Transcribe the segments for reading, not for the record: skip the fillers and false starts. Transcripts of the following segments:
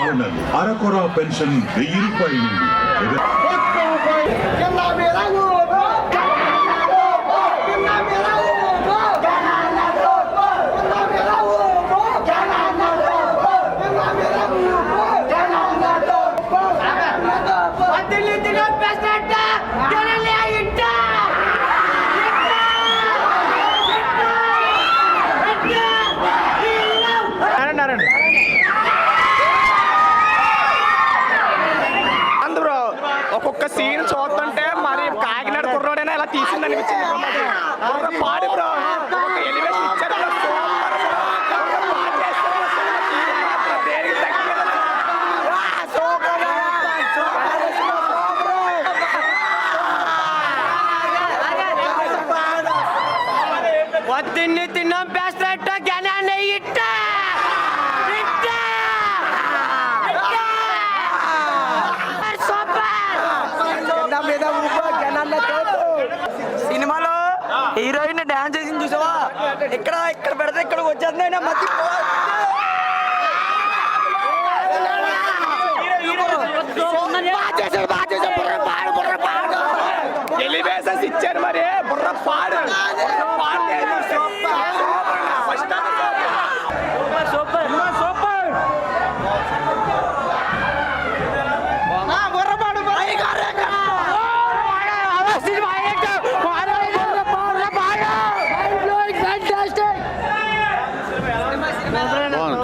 బాగుండాలి. అరకొర పెన్షన్ 1000 రూపాయల నుండి ఒక్కొక్క సీన్ చూస్తుంటే మరి కాకినాడ కుర్రోడైనా ఇలా తీసింది అనిపించింది. పాడి బ్రో ఎలివేషన్ ఇచ్చారు. వద్దిన్ని తిన్నాం బెస్ట్ గణాన్ని ఇట్ట సినిమాలో హీరోయిన్ డాన్స్ చేసింది చూసావా? ఇక్కడ పెడితే ఇక్కడికి వచ్చేస్తున్నాయి. మధ్య ఎలివేషన్స్ ఇచ్చారు. మరి బుర్ర పాడు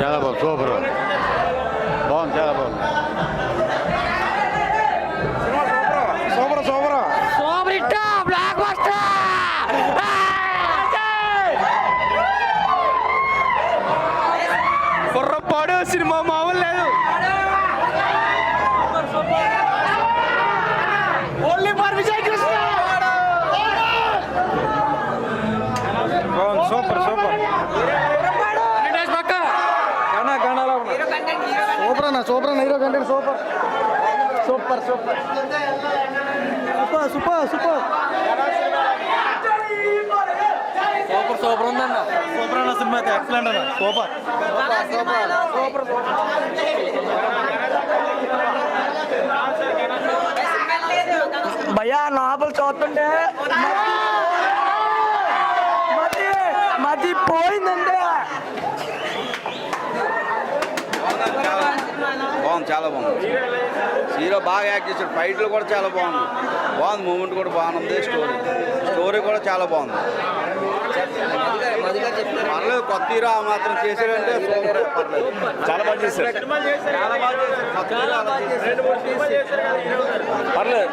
చాలా బాగుంది. సూపర్ బాగుంది. చాలా బాగుంది. బుర్రపాడు సినిమా మామూలు లేదు. Only for Vijay Krishna. Super super super అన్న hero content super super super super super super super super ఉందన్న. సూపర్ అన్న సినిమా అయితే ఎక్సలెంట్ అన్న. సూపర్ సూపర్ సూపర్ భయ్యా నావల్ చూస్తుంటే మధ్య పోయిందంటే బాగుంది. చాలా బాగుంది. హీరో బాగా యాక్ట్ చేశాడు. ఫైట్లు కూడా చాలా బాగుంది. మూమెంట్ కూడా బాగుంది. స్టోరీ కూడా చాలా బాగుంది. పర్లేదు. కొత్త హీరో ఆ మాత్రం చేశాడంటే సూపర్. చాలా బాగా చేశారు. పర్లేదు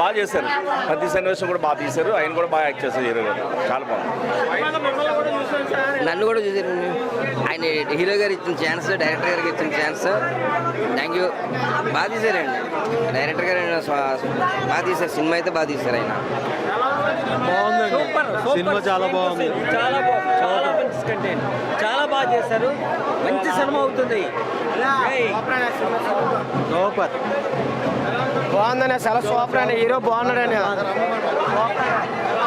బాగా చేశారు. ప్రతి సన్నివేశం కూడా బాగా తీశారు. ఆయన కూడా బాగా యాక్ట్ చేశారు హీరో గారు. చాలా బాగుంది. నన్ను కూడా చూసారు. ఆయన హీరో గారు ఇచ్చిన ఛాన్స్, డైరెక్టర్ గారికి ఇచ్చిన ఛాన్స్. Thank you. బాగా తీశారండి డైరెక్టర్ గారు. బాగా తీశారు. సినిమా అయితే బాగా తీశారు ఆయన. బాగుందండి సినిమా. చాలా బాగుంది. చాలా కంటెంట్ చాలా బాగా చేశారు. మంచి సినిమా అవుతుంది. సూపర్ బాగుందనే. చాలా సూపర్ అనే హీరో బాగున్నాడని.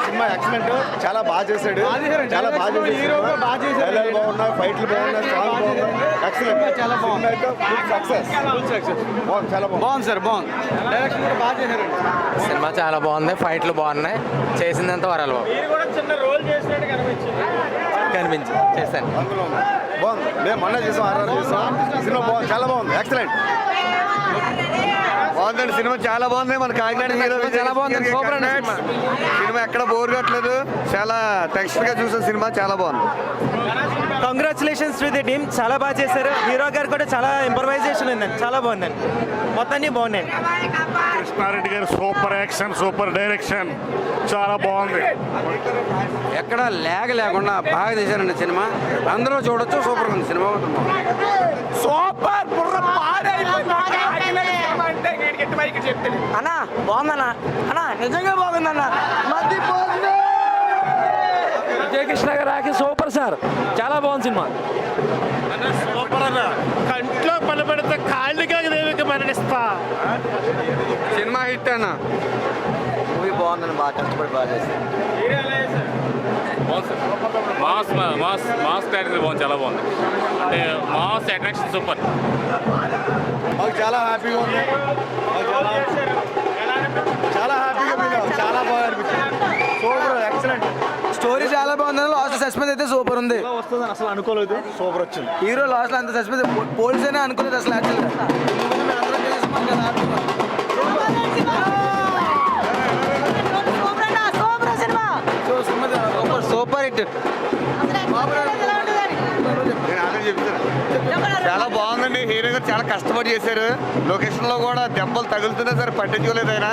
Cinema excellent. చాలా బాగా చేశాడు. చాలా బాగా చేశాడు. హీరో బాగా చేశాడు. బాగున్నాయి. ఫైట్లు బాగున్నాయి. సాంగ్ బాగున్నాయి. ఎక్సలెంట్. చాలా బాగుంది. సక్సెస్. బాగుంది. చాలా బాగుంది సార్. బాగుంది. డైరెక్షన్ కూడా బాగా చేశారు. సినిమా చాలా బాగుంది. ఫైట్లు బాగున్నాయి. చేసిందంతా వరాలు కనిపించి చేశాను. బాగుంది. మేము మొన్న చేసాం. ఆర్ఆర్ చేసాం. సినిమా బాగుంది. చాలా బాగుంది. ఎక్సలెంట్. బాగుందండి సినిమా. చాలా బాగుంది. మన కాకినాడ హీరో చాలా బాగుంది. Super cinema. ఎక్కడ బోర్ కట్టలేదు. చాలా టెక్స్చర్ గా చూసిన సినిమా. చాలా బాగుంది. Congratulations to the team. చాలా బాగా చేశారు. హీరో గారు కూడా చాలా ఇంప్రవైజేషన్ ఉందండి. చాలా బాగుందండి. మొత్తాన్ని బాగున్నాయి. కృష్ణారెడ్డి గారు సూపర్ యాక్షన్, సూపర్ డైరెక్షన్. చాలా బాగుంది. ఎక్కడ లేకుండా బాగా తీశారండి సినిమా. అందరూ చూడొచ్చు. సూపర్ ఉంది సినిమా. సూపర్. బుర్ర అన్నా బాగుందన్నా. అన్నా నిజంగా బాగుందన్నా. మధ్య విజయకృష్ణ గారు యాక్టింగ్ సూపర్ సార్. చాలా బాగుంది సినిమా. సూపర్ అన్న. కంట్లో పని పెడితే కాళ్ళుగా దేవికి మరణిస్తా. సినిమా హిట్ అన్న. మూవీ బాగుందని బాగా కష్టపడి బాగా చేశారు. బాగుంది సార్. మాస్ క్యారెక్టర్ బాగుంది, చాలా బాగుంది. అంటే మాస్ అట్రాక్షన్ సూపర్. మాకు చాలా హ్యాపీగా ఉంది. చాలా హ్యాపీగా ఫీల్ అవ్వం. చాలా బాగా అనిపించింది. Super, excellent. స్టోరీ చాలా బాగుంది. లాస్ట్ సస్పెన్స్ అయితే సూపర్ ఉంది. ఇలా వస్తుందని అసలు అనుకోలేదు. సూపర్ వచ్చింది. హీరో లాస్ట్ లో అంత సస్పెన్స్ పోలీస్ అయినా అనుకోలేదు అసలు యాక్చువల్గా. Super hit. చాలా బాగుందండి. హీరో గారు చాలా కష్టపడి చేశారు. లొకేషన్ లో కూడా దెబ్బలు తగులుతున్నా సరే పట్టించుకోలేదు ఆయన.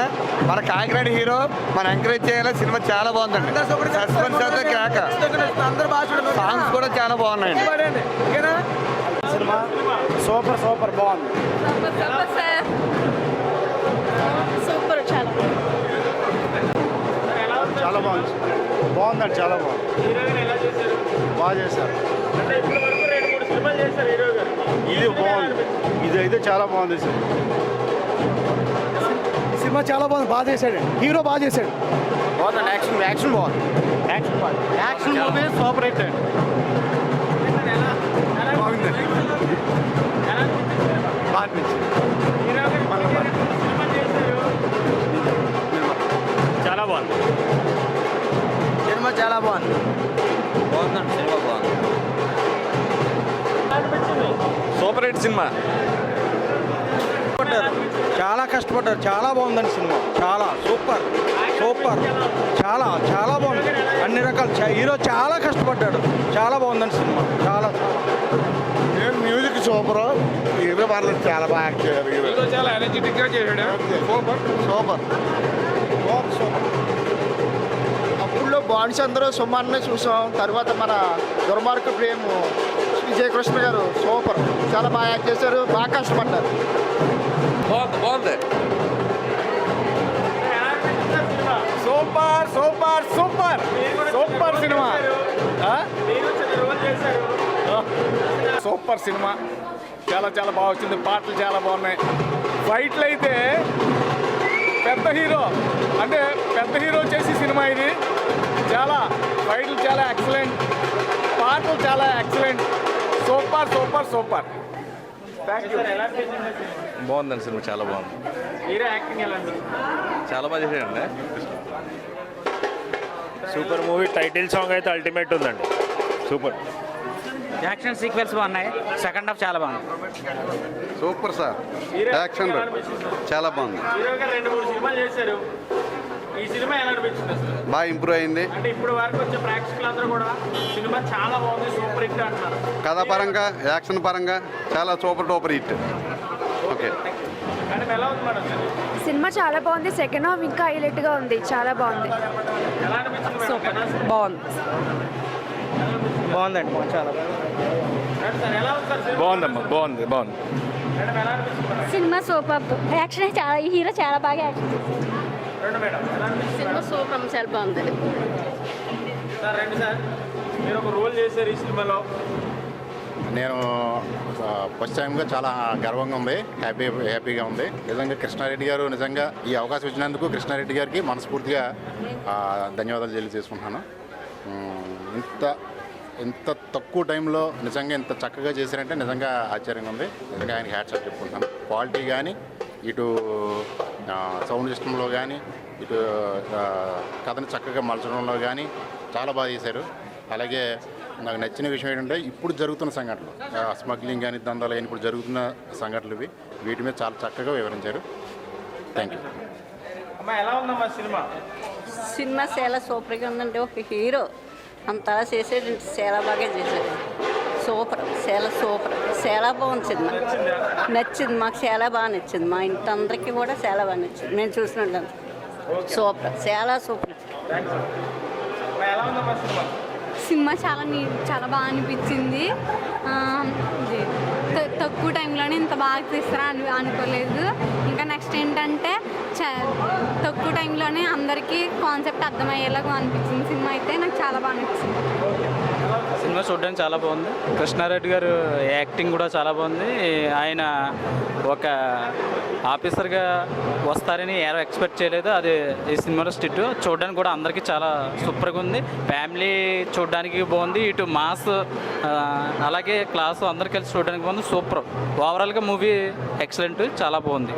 మన కాకినాడ హీరో మనం ఎంకరేజ్ చేయాలి. సినిమా చాలా బాగుందండి. సస్పెన్స్ అయితే కేక. సాంగ్స్ కూడా చాలా బాగున్నాయండి. సినిమా సూపర్ సూపర్ బాగుంది. సూపర్ చాలా చాలా బాగుంది. బాగుందండి, చాలా బాగుంది. బాగా చేశారు. ఇది బాగుంది. ఇది అయితే చాలా బాగుంది. సినిమా చాలా బాగుంది. బాగా చేశాడు హీరో, బాగా చేశాడు. బాగుందండి. యాక్షన్ బాగుంది. యాక్షన్ మూవీ సూపర్ హిట్ అండి. బాగుంది. బాగా అనిపించింది. చాలా బాగుంది. సినిమా చాలా బాగుంది. బాగుందండి, సినిమా బాగుంది. Super hit cinema. చాలా కష్టపడ్డారు. చాలా బాగుందండి సినిమా. చాలా సూపర్ సూపర్. చాలా చాలా బాగుంది. అన్ని రకాల హీరో చాలా కష్టపడ్డాడు. చాలా బాగుందండి సినిమా. చాలా మ్యూజిక్ సూపర్. హీరో పర్లేదు, చాలా బాగా యాక్ట్ చేశారు. హీరో చాలా ఎనర్జెటిక్ గా చేశాడు. Super super super. అప్పుడులో బాండ్స్ అందరూ సుమారునే చూసాం. తర్వాత మన దుర్మార్గ ప్రేమ్ విజయకృష్ణ గారు సూపర్, చాలా బాగా యాక్ట్ చేశారు. బాగా కష్టపడ్డారు. బాగుంది. Super super super super cinema. Super cinema. చాలా చాలా బాగా వచ్చింది. పాటలు చాలా బాగున్నాయి. ఫైట్లు అయితే పెద్ద హీరో చేసి సినిమా ఇది. చాలా ఫైట్లు చాలా ఎక్సలెంట్. పాటలు చాలా ఎక్సలెంట్. Super super super. బాగుందండి సినిమా, చాలా బాగుంది. చాలా బాగా చేశాడండి. Super movie. టైటిల్ సాంగ్ అయితే అల్టిమేట్ ఉందండి. సూపర్. యాక్షన్ సీక్వెన్స్ బాగున్నాయి. సెకండ్ హాఫ్ చాలా బాగుంది. Super sir. యాక్షన్ చాలా బాగుంది. ఈ సినిమా ఎలా అనిపించింది? బాగా ఇంప్రూవ్ అయింది. అంటే ఇప్పుడు వరకు వచ్చే ప్రేక్షకులందరూ కూడా సినిమా చాలా బాగుంది, సూపర్ హిట్ అంటున్నారు. కథాపరంగా, యాక్షన్ పరంగా చాలా super duper hit. Okay. Madam ఎలా ఉంది మేడం? సినిమా చాలా బాగుంది. సెకండ్ హాఫ్ ఇంకా హైలైట్గా ఉంది. చాలా బాగుంది. ఎలా అనిపించింది? సూపర్ బాగుంది. బాగుందండి. చాలా ఎలా ఉంది సార్? బాగుందమ్మా, బాగుంది. మేడం ఎలా అనిపించింది? Cinema super. యాక్షన్ చాలా, హీరో చాలా బాగా యాక్షన్ చేశారు. మేడం ఎలా అనిపించింది? సినిమా సూపర్, చాలా బాగుంది. సార్ రండి సార్, మీరు ఒక రోల్ చేశారు ఈ సినిమాలో. నేను ఫస్ట్ టైంగా చాలా గర్వంగా ఉంది. హ్యాపీగా ఉంది. నిజంగా కృష్ణారెడ్డి గారు నిజంగా ఈ అవకాశం ఇచ్చినందుకు కృష్ణారెడ్డి గారికి మనస్ఫూర్తిగా ధన్యవాదాలు తెలియజేసుకుంటున్నాను. ఇంత తక్కువ టైంలో నిజంగా ఇంత చక్కగా చేశారంటే నిజంగా ఆశ్చర్యంగా ఉంది. నిజంగా ఆయనకి హ్యాట్స్ ఆఫ్ చెప్పుకుంటాను. క్వాలిటీ కానీ, ఇటు సౌండ్ సిస్టంలో కానీ, ఇటు కథను చక్కగా మలచడంలో కానీ చాలా బాగా చేశారు. అలాగే నాకు నచ్చిన విషయం ఏంటంటే ఇప్పుడు జరుగుతున్న సంఘటనలు, స్మగ్లింగ్ కానీ, దందాలు కానీ ఇప్పుడు జరుగుతున్న సంఘటనలు వీటి మీద చాలా చక్కగా వివరించారు. Thank you. అమ్మా ఎలా ఉందమ్మా సినిమా? సినిమా చాలా సూపర్గా ఉందండి. ఒక హీరో అంతలా చేసేది చాలా బాగా చేశాడు. సూపర్, చాలా సూపర్, చాలా బాగుంది సినిమా. నచ్చింది, మాకు చాలా బాగా నచ్చింది. మా ఇంటి అందరికీ కూడా చాలా బాగా నచ్చింది. నేను చూసినట్టు సూపర్, చాలా సూపర్. ఎలా ఉందమ్మా సినిమా? సినిమా చాలా బాగా అనిపించింది. తక్కువ టైంలోనే ఇంత బాగా తీస్తారా అనుకోలేదు. ఇంకా నెక్స్ట్ ఏంటంటే తక్కువ టైంలోనే అందరికీ కాన్సెప్ట్ అర్థమయ్యేలాగా అనిపించింది. సినిమా అయితే నాకు చాలా బాగా నచ్చింది. సినిమా చూడడానికి చాలా బాగుంది. కృష్ణారెడ్డి గారు యాక్టింగ్ కూడా చాలా బాగుంది. ఆయన ఒక ఆఫీసర్గా వస్తారని ఎవరు ఎక్స్పెక్ట్ చేయలేదు. అది ఈ సినిమాలో స్టిట్ చూడడానికి కూడా అందరికీ చాలా సూపర్గా ఉంది. ఫ్యామిలీ చూడడానికి బాగుంది. ఇటు మాస్ అలాగే క్లాసు అందరు కలిసి చూడడానికి బాగుంది. సూపర్. ఓవరాల్గా మూవీ ఎక్సలెంట్, చాలా బాగుంది.